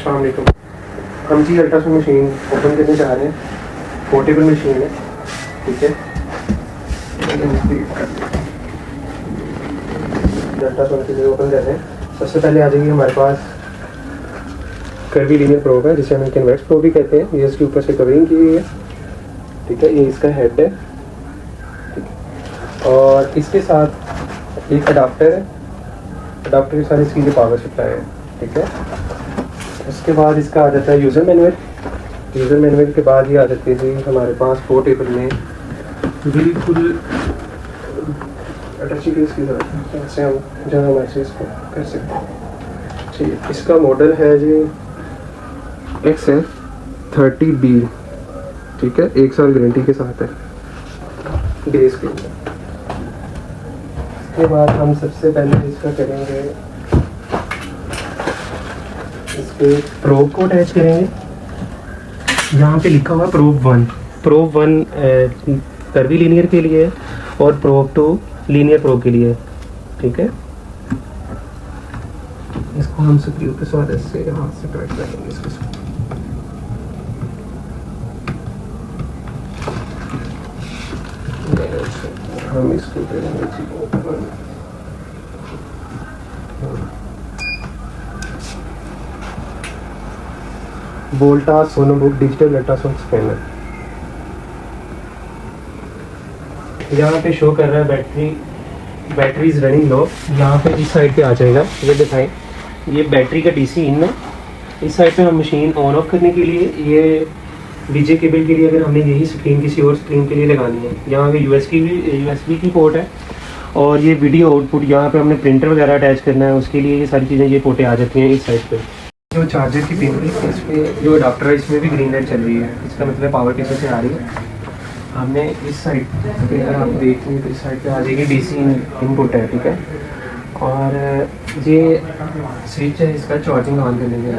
अस्सलाम वालेकुम। हम जी अल्ट्रासाउंड मशीन ओपन करने जा रहे हैं। पोर्टेबल मशीन है, ठीक है। अल्ट्रासाउंड के लिए ओपन कर रहे हैं। सबसे पहले आ जाएगी हमारे पास कर्वी लीनियर प्रोब है, जिसे हम कन्वेक्स प्रोब भी कहते हैं। ये इसके ऊपर से कवरिंग की हुई है, ठीक है। ये इसका हेड है, ठीक है। और इसके साथ एक अडाप्टर है। अडाप्टर के साथ इसकी जो पावर सप्लाई है, ठीक है। उसके बाद इसका आ जाता है यूज़र मैनुअल। यूज़र मैनुअल के बाद ये आ जाती है हमारे पास पोर्टेबल में बिल्कुल अटैचिंग इसकी ज़रूरत है, जैसे हम जहाँ हमारे इसको कर सकते हैं। ठीक, इसका मॉडल है जी XL30B, ठीक है। 1 साल गारंटी के साथ है बेस के लिए। इसके बाद हम सबसे पहले इसका करेंगे, इसके प्रोब को अटैच करेंगे। यहाँ पे लिखा हुआ प्रोब 1। प्रोब 1 कर्वी लीनियर के लिए है और प्रोब 2 लीनियर प्रोब के लिए है, ठीक है। इसको हम स्क्रू के साथ ऐसे हाथ से टाइट कर लेंगे इसके साथ। हम इसको करेंगे वोल्टास सोनोबुक डिजिटल अल्ट्रासाउंड स्कैनर। यहाँ पे शो कर रहा है बैटरी इज रनिंग लो। यहाँ पे इस साइड पे आ जाएगा, ये दिखाएं, ये बैटरी का डीसी इन है। इस साइड पे हम मशीन ऑन ऑफ करने के लिए, ये डीजे केबल के लिए अगर हमने यही स्क्रीन किसी और स्क्रीन के लिए लगानी है। यहाँ पे यूएसबी की पोर्ट है और ये वीडियो आउटपुट, यहाँ पे हमने प्रिंटर वगैरह अटैच करना है, उसके लिए ये सारी चीज़ें, ये पोर्टें आ जाती हैं इस साइड पे। जो चार्जर की पिन है, इसमें जो अडाप्टर है इसमें भी ग्रीन लाइट चल रही है, इसका मतलब पावर किसी से आ रही है। हमने इस साइड पे, अगर आप देख लें तो इस साइड पे आ जाएगी डीसी इनपुट है, ठीक है। और ये स्विच है, इसका चार्जिंग ऑन करने के लिए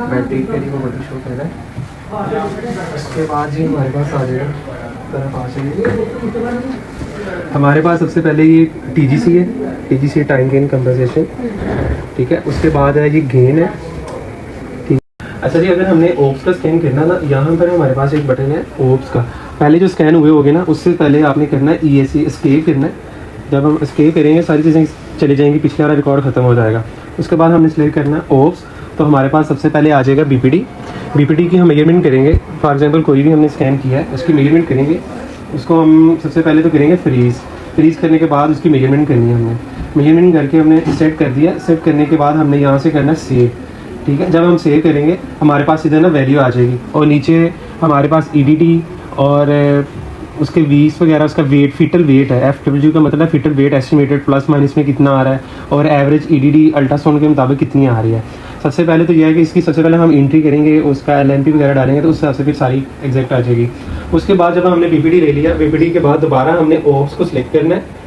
बैटरी के लिए वो बटन शो कर रहा है। उसके बाद ये हमारे पास आ जाएगा, तरफ आ जाएगी हमारे पास सबसे पहले ये TGC है, TGC टाइम गेन कंपनसेशन, ठीक है। उसके बाद है ये गेन है, ठीक। अच्छा जी, अगर हमने ओप्स का स्कैन करना ना, यहाँ पर हमारे पास एक बटन है ओप्स का। पहले जो स्कैन हुए होंगे ना, उससे पहले आपने करना है ESC एस्केप करना है। जब हम एस्केप करेंगे सारी चीज़ें चली जाएंगी, पिछले वाला रिकॉर्ड ख़त्म हो जाएगा। उसके बाद हमने सिलेक्ट करना है ओप्स। तो हमारे पास सबसे पहले आ जाएगा BPD की हम मेजरमेंट करेंगे। फॉर एग्जांपल कोई भी हमने स्कैन किया है उसकी मेजरमेंट करेंगे। उसको हम सबसे पहले तो करेंगे फ्रीज़ करने के बाद उसकी मेजरमेंट करनी है। हमने मेजरमेंट करके हमने सेट कर दिया। सेट करने के बाद हमने यहाँ से करना सेव, ठीक है। जब हम सेव करेंगे हमारे पास इधर ना वैल्यू आ जाएगी और नीचे हमारे पास EDT और उसके वीस वगैरह, उसका वेट, फिटल वेट है। FW का मतलब foetal weight estimated plus minus में कितना आ रहा है और एवरेज EDD अल्ट्रासाउंड के मुताबिक कितनी आ रही है। सबसे पहले तो यह है कि इसकी सबसे पहले हम एंट्री करेंगे, उसका LNP वगैरह डालेंगे तो उस हिसाब से फिर सारी एग्जैक्ट आ जाएगी। उसके बाद जब हमने BPD ले लिया, BPD के बाद दोबारा हमने ओप्स को सिलेक्ट करना है।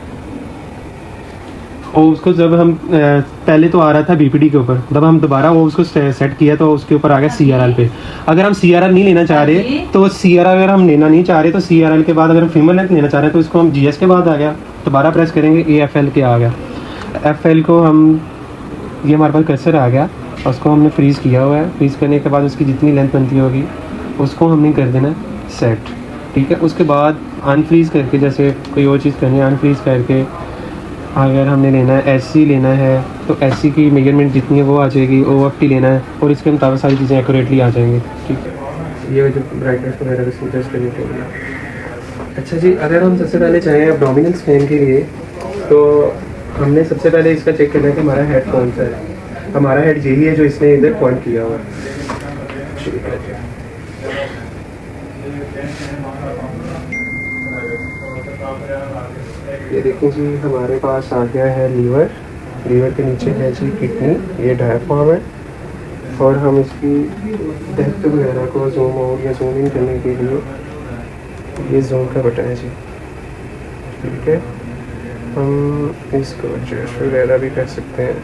और उसको जब हम पहले तो आ रहा था BPD के ऊपर, जब हम दोबारा वो उसको सेट किया तो उसके ऊपर आ गया CRL पे। अगर हम CRL नहीं लेना चाह रहे तो CRL अगर हम लेना नहीं चाह रहे तो CRL के बाद अगर हम फीमेल लेंथ लेना चाह रहे हैं तो इसको हम GS के बाद आ गया, दोबारा प्रेस करेंगे AFL के आ गया। FL को हम, ये हमारे पास कर्सर आ गया, उसको हमने फ्रीज़ किया हुआ है। फ्रीज़ करने के बाद उसकी जितनी लेंथ बनती होगी उसको हमने कर देना सेट, ठीक है। उसके बाद अनफ्रीज़ करके, जैसे कोई और चीज़ करनी है, अनफ्रीज़ करके अगर हमने लेना है SC लेना है तो SC की मेजरमेंट जितनी है वो आ जाएगी। OFT लेना है और इसके मुताबिक सारी चीज़ें एक्यूरेटली आ जाएंगी, ठीक है। ये जो ब्राइटनेस वगैरह का एडजस्ट करने के लिए। अच्छा जी, अगर हम सबसे पहले चाहें एब्डोमिनल स्कैन के लिए तो हमने सबसे पहले इसका चेक करना है कि हमारा हेड कौन सा है। हमारा हेड यही है जो इसने इधर पॉइंट किया हुआ है। ये देखो जी, हमारे पास आ गया है लीवर के नीचे है जी किडनी, ये डायफ्राम है। और हम इसकी डेप्थ वगैरह को जूम आउट या जूम इन करने के लिए ये जूम का बटन है जी, ठीक है। हम इसको एडजस्ट वगैरह भी कर सकते हैं।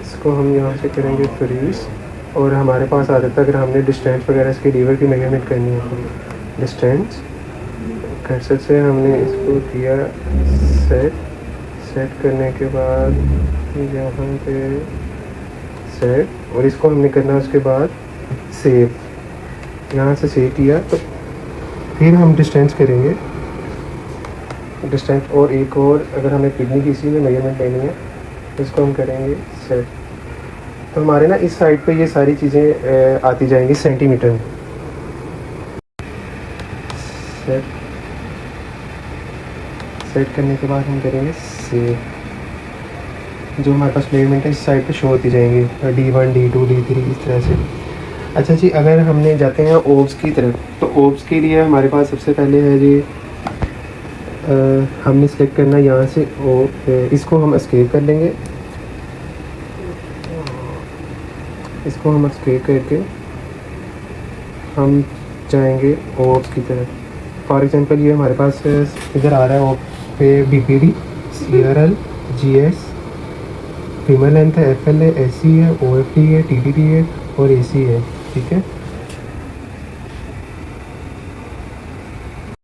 इसको हम यहाँ से करेंगे फ्रीज और हमारे पास आ जाता है, अगर हमने डिस्टेंस वगैरह इसकी लीवर की मेजरमेंट करनी है तो डिस्टेंस कर्सर से हमने इसको किया सेट सेट करने के बाद यहाँ पे सेट, और इसको हमने करना है उसके बाद सेव। यहाँ से सेव किया तो फिर हम डिस्टेंस करेंगे, डिस्टेंस, और एक और अगर हमें किडनी की इसी में मेजरमेंट लेनी है इसको हम करेंगे सेट। तो हमारे ना इस साइड पे ये सारी चीज़ें आती जाएंगी सेंटीमीटर में। सेट, सेट करने के बाद हम करेंगे सेव। जो हमारे पास मेजरमेंट है इस साइड पे शो होती जाएंगी, D1 D2 D3 इस तरह से। अच्छा जी, अगर हमने जाते हैं ओब्स की तरफ, तो ओब्स के लिए हमारे पास सबसे पहले है जी हमने सेलेक्ट करना यहाँ से इसको हम एस्केप कर लेंगे, इसको हम एस्केप करके हम जाएंगे ओब्स की तरफ। फॉर एग्जांपल ये हमारे पास इधर आ रहा है ओब पे BPD, CRL, GS, female length है, FL है, SC है, OFD है, TTD है और AC है, ठीक है।